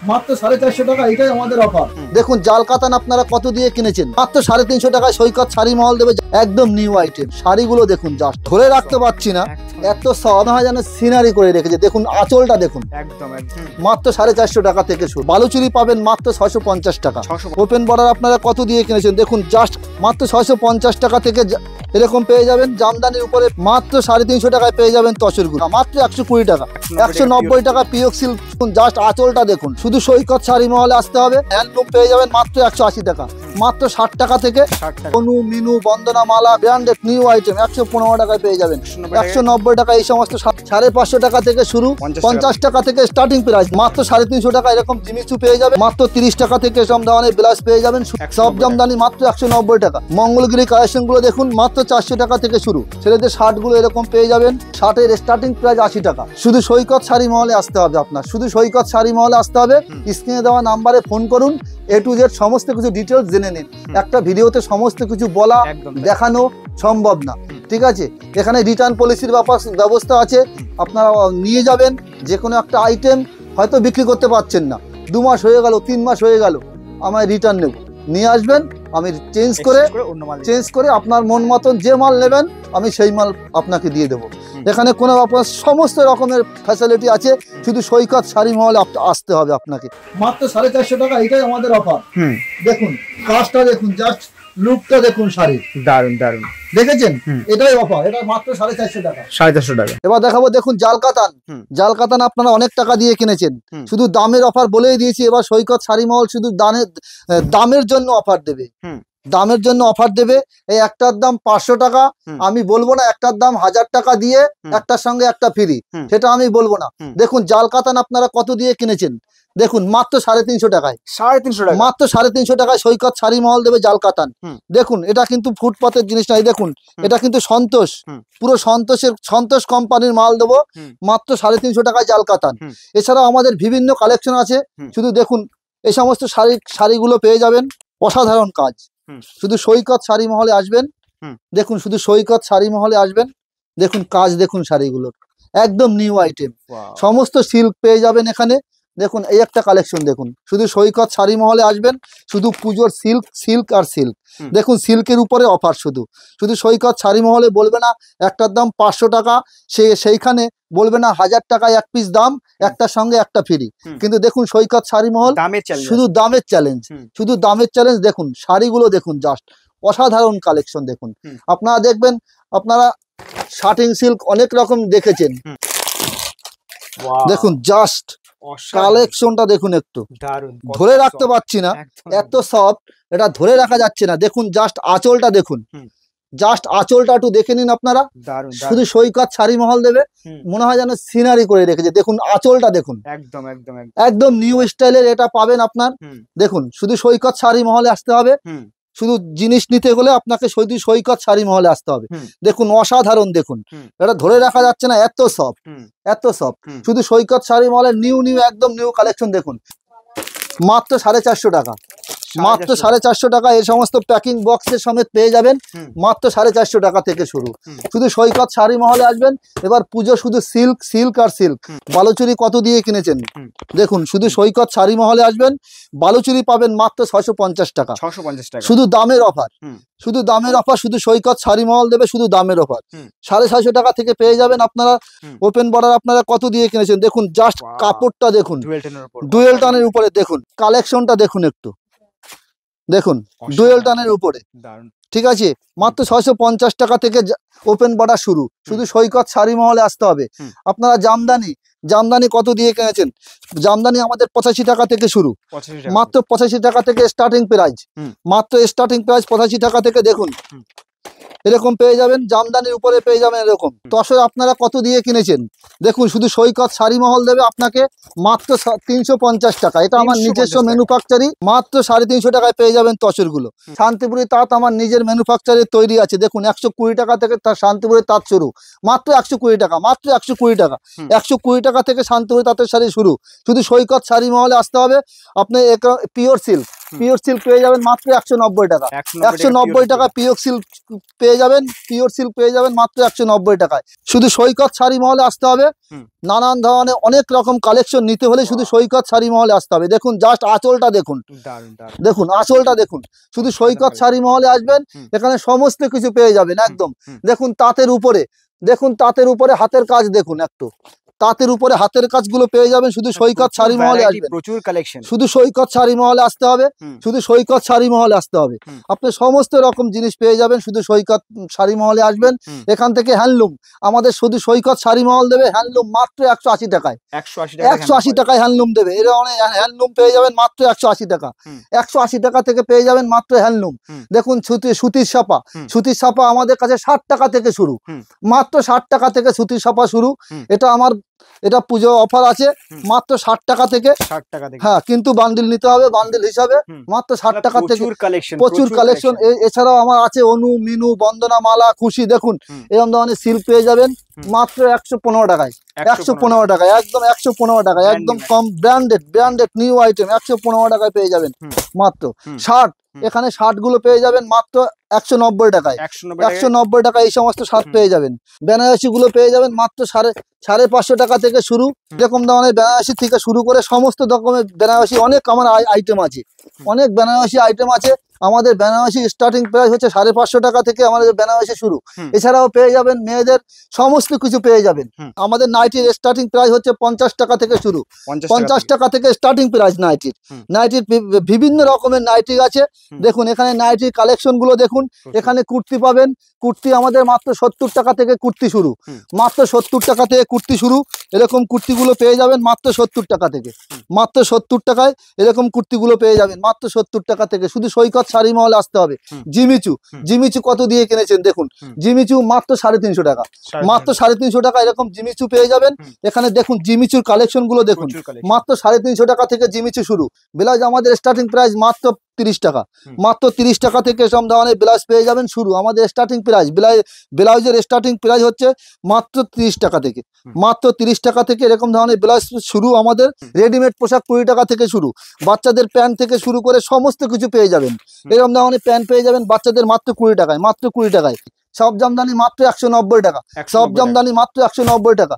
মাত্র 450 টাকা, এটাই আমাদের অফার। দেখুন জাল কাতান আপনারা কত দিয়ে কিনেছেন, মাত্র 350 টাকায় সৈকত শাড়ি মহল দেবে। একদম নিউ আইটেম শাড়িগুলো দেখুন, জাস্ট ধরে রাখতে পারছি না, এত সব হয় যেন সিনারি করে রেখেছে। দেখুন আঁচলটা দেখুন, মাত্র 450 টাকা থেকে শুরু। বালুচুরি পাবেন মাত্র 650 টাকা। ওপেন বর্ডার আপনারা কত দিয়ে কিনেছেন দেখুন, জাস্ট মাত্র 650 টাকা থেকে এরকম পেয়ে যাবেন। জামদানির উপরে মাত্র 350 টাকায় পেয়ে যাবেন তসরগুলো, মাত্র 120 টাকা। 190 টাকা পিওক সিল্ক, জাস্ট আঁচলটা দেখুন। শুধু সৈকত শাড়ি মহলে আসতে হবে। হ্যান্ডলুম পেয়ে যাবেন মাত্র 180 টাকা, মাত্র 60 টাকা থেকে। অনু, মিনু, বন্দনা মালা ব্র্যান্ডেড নিউ আইটেম 115 টাকায় পেয়ে যাবেন। 190 টাকা এই সমস্ত 550 টাকা থেকে শুরু, 50 টাকা থেকে স্টার্টিং প্রাইস, মাত্র 350 টাকা। এরকম জিমিচু পেয়ে যাবেন মাত্র 30 টাকা থেকে। সব ধরনের ব্লাউজ পেয়ে যাবেন সব জামদানি মাত্র 190 টাকা। মঙ্গলগিরি কালেকশন গুলো দেখুন, মাত্র 400 টাকা থেকে শুরু। ছেলেদের শার্ট গুলো এরকম পেয়ে যাবেন, শার্টের স্টার্টিং প্রাইস 80 টাকা। শুধু সৈকত শাড়ি মহলে আসতে হবে আপনার, শুধু সৈকত শাড়ি মহলে আসতে হবে। স্ক্রিনে দেওয়া নাম্বারে ফোন করুন, A to Z সমস্ত কিছু ডিটেলস জেনে নিন। একটা ভিডিওতে সমস্ত কিছু বলা দেখানো সম্ভব না, ঠিক আছে। এখানে রিটার্ন পলিসির ব্যবস্থা আছে, আপনারা নিয়ে যাবেন। যে কোনো একটা আইটেম হয়তো বিক্রি করতে পারছেন না, 2 মাস হয়ে গেল, 3 মাস হয়ে গেল, আমায় রিটার্ন নেব, নিয়ে আসবেন। আমি চেঞ্জ করে আপনার মন মতন যে মাল নেবেন আমি সেই মাল আপনাকে দিয়ে দেবো। এখানে কোনো আপনার সমস্ত রকমের ফ্যাসিলিটি আছে, শুধু সৈকত শাড়ি মহলে আসতে হবে আপনাকে। মাত্র 450 টাকা, এটাই আমাদের অফার। দেখুন কাজটা দেখুন, জাস্ট লুকটা দেখুন, শাড়ি দারুন দারুন, দেখেছেন? এটাই অফার, এটা মাত্র 450 টাকা। 450 টাকা। এবার দেখাবো, দেখুন জাল কাতান। জাল কাতান আপনারা অনেক টাকা দিয়ে কিনেছেন, শুধু দামের অফার বলেই দিয়েছি। এবার সৈকত শাড়ি মহল শুধু দামের জন্য অফার দেবে, দামের জন্য অফার দেবে। এই একটার দাম 500 টাকা, আমি বলবো না একটার দাম 1000 টাকা দিয়ে একটার সঙ্গে একটা ফ্রি, সেটা আমি বলবো না। দেখুন জাল কাতান আপনারা কত দিয়ে কিনেছেন দেখুন, মাত্র 350 টাকায়। 350 টাকা, মাত্র 350 টাকায় সৈকত শাড়ি মহল দেবে জাল কাতান। দেখুন এটা কিন্তু ফুটপাতের জিনিস নাই, দেখুন এটা কিন্তু সন্তোষ, পুরো সন্তোষ কোম্পানির মাল দেবো, মাত্র 350 টাকায় জাল কাতান। এছাড়াও আমাদের বিভিন্ন কালেকশন আছে, শুধু দেখুন এই সমস্ত শাড়িগুলো পেয়ে যাবেন, অসাধারণ কাজ। শুধু সৈকত শাড়ি মহলে আসবেন, দেখুন শুধু সৈকত শাড়ি মহলে আসবেন, দেখুন কাজ দেখুন শাড়িগুলো, একদম নিউ আইটেম। সমস্ত সিল্ক পেয়ে যাবেন এখানে। দেখুন এই একটা কালেকশন দেখুন, শুধু সৈকত শাড়ি মহলে আসবেন, শুধু পুজোর সিল্ক আর সিল্ক। দেখুন সিল্কের উপরে অফার, শুধু সৈকত শাড়ি মহলে বলবে না একটার দাম 500 টাকা, সেইখানে বলবে না 1000 টাকায় এক পিস দাম, একটার সঙ্গে একটা ফ্রি। কিন্তু দেখুন সৈকত শাড়ি মহল শুধু দামের চ্যালেঞ্জ, শুধু দামের চ্যালেঞ্জ। দেখুন শাড়িগুলো দেখুন, জাস্ট অসাধারণ কালেকশন। দেখুন আপনারা দেখবেন, আপনারা শার্টিং সিল্ক অনেক রকম দেখেছেন, দেখুন জাস্ট কালেকশনটা দেখুন, একটু ধরে রাখতে পারছি না, এত সফট, এটা ধরে রাখা যাচ্ছে না। দেখুন জাস্ট আঁচলটা দেখুন, জাস্ট আঁচলটা একটু দেখে নিন আপনারা। শুধু সৈকত শাড়ি মহল দেবে, মনে হয় যেন সিনারি করে রেখেছে। দেখুন আঁচলটা দেখুন, একদম নিউ স্টাইলের এটা পাবেন আপনার। দেখুন শুধু সৈকত শাড়ি মহলে আসতে হবে, শুধু জিনিস নিতে গেলে আপনাকে শুধু সৈকত শাড়ি মহলে আসতে হবে। দেখুন অসাধারণ, দেখুন এটা ধরে রাখা যাচ্ছে না, এত সফট, এত সফট। শুধু সৈকত শাড়ি মহলের নিউ একদম নিউ কালেকশন দেখুন, মাত্র 450 টাকা, মাত্র 450 টাকা। এই সমস্ত প্যাকিং বক্সের সমেত পেয়ে যাবেন, মাত্র 450 টাকা থেকে শুরু। শুধু সৈকত শাড়ি মহলে আসবেন। এবার পুজো শুধু সিল্ক আর সিল্ক। বালুচুরি কত দিয়ে কিনেছেন দেখুন, শুধু সৈকত শাড়ি মহলে আসবেন, বালুচুরি পাবেন মাত্র 650 টাকা। শুধু দামের অফার, শুধু দামের অফার, শুধু সৈকত শাড়ি মহল দেবে, শুধু দামের অফার। 750 টাকা থেকে পেয়ে যাবেন আপনারা। ওপেন বর্ডার আপনারা কত দিয়ে কিনেছেন দেখুন, জাস্ট কাপড়টা দেখুন, ডুয়েল টানের উপরে দেখুন, কালেকশনটা দেখুন একটু, দেখুন ডুয়েল টানের উপরে, ঠিক আছে। মাত্র 650 টাকা থেকে ওপেন বর্ডার শুরু। শুধু সৈকত শাড়ি মহলে আসতে হবে। আপনারা জামদানি কত দিয়ে কিনেছেন, জামদানি আমাদের 85 টাকা থেকে শুরু, মাত্র 85 টাকা থেকে স্টার্টিং প্রাইস, মাত্র স্টার্টিং প্রাইস 85 টাকা থেকে। দেখুন এরকম পেয়ে যাবেন, জামদানির উপরে পেয়ে যাবেন এরকম। তসর আপনারা কত দিয়ে কিনেছেন দেখুন, শুধু সৈকত শাড়ি মহল দেবে আপনাকে মাত্র 350 টাকা। এটা আমার নিজস্ব ম্যানুফ্যাকচারি, মাত্র 350 টাকায় পেয়ে যাবেন তসরগুলো। শান্তিপুরি তাঁত আমার নিজের ম্যানুফ্যাকচারে তৈরি আছে। দেখুন 120 টাকা থেকে তার শান্তিপুরি তাঁত শুরু, মাত্র 120 টাকা, মাত্র 120 টাকা। 120 টাকা থেকে শান্তিপুরি তাঁতের শাড়ি শুরু। শুধু সৈকত শাড়ি মহলে আসতে হবে। আপনি পিওর সিল্ক, পিওর সিল্ক পেয়ে যাবেন মাত্র 190 টাকা। 190 টাকা পিওর সিল্ক পেয়ে যাবেন, পিওর সিল্ক পেয়ে যাবেন মাত্র 190 টাকায়। শুধু সৈকত শাড়ি মহলে আসতে হবে। নানান ধরনের অনেক রকম কালেকশন নিতে হলে শুধু সৈকত শাড়ি মহলে আসতে হবে। দেখুন জাস্ট আঁচলটা দেখুন, দেখুন আঁচলটা দেখুন, শুধু সৈকত শাড়ি মহলে আসবেন, এখানে সমস্ত কিছু পেয়ে যাবেন একদম। দেখুন তাঁতের উপরে, দেখুন তাঁতের উপরে হাতের কাজ দেখুন, একটু তাঁতের উপরে হাতের কাজগুলো পেয়ে যাবেন শুধু সৈকত শাড়ি মহলে আসবেন। প্রচুর কালেকশন, শুধু সৈকত শাড়ি মহলে আসতে হবে, শুধু সৈকত শাড়ি মহলে আসতে হবে। আপনি সমস্ত রকম জিনিস পেয়ে যাবেন শুধু সৈকত শাড়ি মহলে আসবেন। এখান থেকে হ্যান্ডলুম, আমাদের শুধু সৈকত শাড়ি মহল দেবে হ্যান্ডলুম মাত্র 180 টাকায়। 180 টাকায় হ্যান্ডলুম দেবে। এরা অনেক হ্যান্ডলুম পেয়ে যাবেন মাত্র 180 টাকা। 180 টাকা থেকে পেয়ে যাবেন মাত্র হ্যান্ডলুম। দেখুন সুতির ছাপা, সুতির ছাপা আমাদের কাছে 60 টাকা থেকে শুরু, মাত্র 60 টাকা থেকে সুতির ছাপা শুরু। এটা পুজো অফার আছে মাত্র 60 টাকা থেকে। হ্যাঁ, কিন্তু বান্ডিল নিতে হবে, বান্ডিল হিসাবে মাত্র 60 টাকা থেকে প্রচুর কালেকশন। এছাড়াও আমার আছে অনু, মিনু, বন্দনা, মালা, খুশি। দেখুন এরকম ধরনের সিল্ক পেয়ে যাবেন মাত্র 115 টাকায়। 115 টাকায় একদম, 115 টাকায় একদম কম, ব্র্যান্ডেড নিউ আইটেম 115 টাকায় পেয়ে যাবেন মাত্র। শার্ট, এখানে শার্ট গুলো পেয়ে যাবেন মাত্র 190 টাকায়। 190 টাকায় এই সমস্ত শার্ট পেয়ে যাবেন। বেনারসি গুলো পেয়ে যাবেন মাত্র 550 টাকা থেকে শুরু। এরকম ধরনের বেনারসি থেকে শুরু করে সমস্ত রকমের বেনারসি অনেক আমার আইটেম আছে, অনেক বেনারসি আইটেম আছে। আমাদের বেনারসি স্টার্টিং প্রাইস হচ্ছে 550 টাকা থেকে আমাদের বেনারসি শুরু। এছাড়াও পেয়ে যাবেন মেয়েদের সমস্ত কিছু পেয়ে যাবেন। আমাদের নাইটির স্টার্টিং প্রাইস হচ্ছে 50 টাকা থেকে শুরু, 50 টাকা থেকে স্টার্টিং প্রাইস নাইটির। বিভিন্ন রকমের নাইটি আছে। দেখুন এখানে নাইটির কালেকশন গুলো দেখুন। এখানে কুর্তি পাবেন, কুর্তি আমাদের মাত্র 70 টাকা থেকে কুর্তি শুরু, মাত্র 70 টাকা থেকে কুর্তি শুরু। এরকম কুর্তিগুলো পেয়ে যাবেন মাত্র 70 টাকা থেকে, মাত্র 70 টাকায় এরকম কুর্তিগুলো পেয়ে যাবেন মাত্র 70 টাকা থেকে। শুধু সৈকত শাড়ি মহলে আসতে হবে। জিমিচু কত দিয়ে কিনেছেন দেখুন, জিমিচু মাত্র 350 টাকা, মাত্র 350 টাকা এরকম জিমিচু পেয়ে যাবেন। এখানে দেখুন জিমিচুর কালেকশন গুলো দেখুন, মাত্র 350 টাকা থেকে জিমিচু শুরু। ব্লাউজ আমাদের স্টার্টিং প্রাইস মাত্র 30 টাকা, মাত্র 30 টাকা থেকে সব ধরনের ব্লাউজ পেয়ে যাবেন শুরু। আমাদের স্টার্টিং প্রাইস ব্লাউজের স্টার্টিং প্রাইস হচ্ছে মাত্র 30 টাকা থেকে, মাত্র 30 টাকা থেকে এরকম ধরনের ব্লাউজ শুরু। আমাদের রেডিমেড পোশাক 20 টাকা থেকে শুরু, বাচ্চাদের প্যান্ট থেকে শুরু করে সমস্ত কিছু পেয়ে যাবেন। এরকম ধরনের প্যান্ট পেয়ে যাবেন বাচ্চাদের মাত্র 20 টাকায়, মাত্র 20 টাকায়। সব জামদানি মাত্র 190 টাকা, সব জামদানি মাত্র 190 টাকা।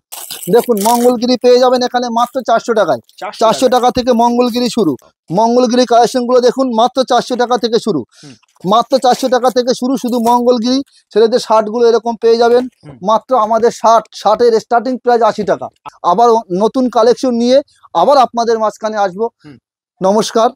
দেখুন মঙ্গলগিরি পেয়ে যাবেন এখানে মাত্র 400 টাকায়, 400 টাকা থেকে মঙ্গলগিরি শুরু। মঙ্গলগিরি কালেকশন গুলো দেখুন মাত্র 400 টাকা থেকে শুরু, মাত্র 400 টাকা থেকে শুরু। শুধু মঙ্গলগিরি ছেলেদের শার্ট গুলো এরকম পেয়ে যাবেন মাত্র। আমাদের শার্টের স্টার্টিং প্রাইস 80 টাকা। আবার নতুন কালেকশন নিয়ে আবার আপনাদের মাঝখানে আসবো। নমস্কার।